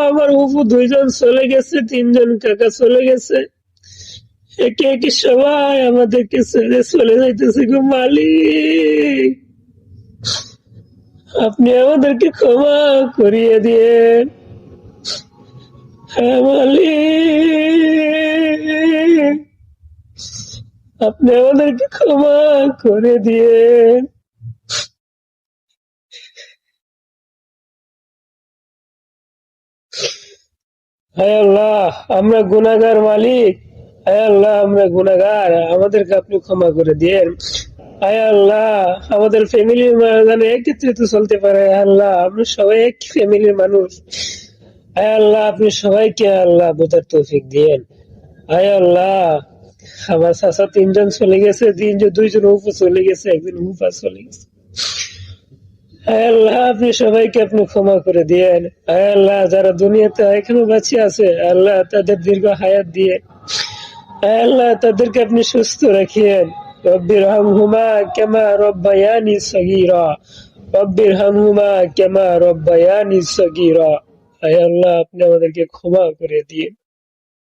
আমার ফুফু দুইজন চলে গেছে, তিনজন কাকা চলে গেছে, একে একে সবাই আমাদেরকে ছেড়ে চলে যাইতেছে গো মালিক, আপনি আমাদেরকে ক্ষমা করিয়ে দিয়েন। হ্যাঁ মালিক, আপনি আমাদেরকে ক্ষমা করে দিয়েন। হায় আল্লাহ, আমরা গুনাহগার মালিক। হায় আল্লাহ, আমরা গুনাহগার, আমাদেরকে আপনি ক্ষমা করে দিয়েন। হায় আল্লাহ, আমাদের ফ্যামিলির যেন একত্রিত চলতে পারে। আল্লাহ, আমরা সবাই এক ফ্যামিলির মানুষ। হায় আল্লাহ, আপনি সবাইকে আল্লাহ বোঝার তৌফিক দিয়েন। হায় আল্লাহ, আমার চাচা তিনজন চলে গেছে, দুইজন উপর চলে গেছে, একজন উপা চলে গেছে। হায় আল্লাহ, আপনি সবাইকে আপনি ক্ষমা করে দিয়েন। হায় আল্লাহ, যারা দুনিয়াতে এখনো বাঁচিয়ে আছে আল্লাহ তাদের দীর্ঘ হায়াত দিয়ে, হায় আল্লাহ তাদেরকে আপনি সুস্থ রাখিয়েন। রব্বির হামহুমা কামা রব্বায়ানি সগীরা, রব্বির হামহুমা কামা রব্বায়ানি সগীরা। হায় আল্লাহ, আপনি আমাদেরকে ক্ষমা করে দিয়েন।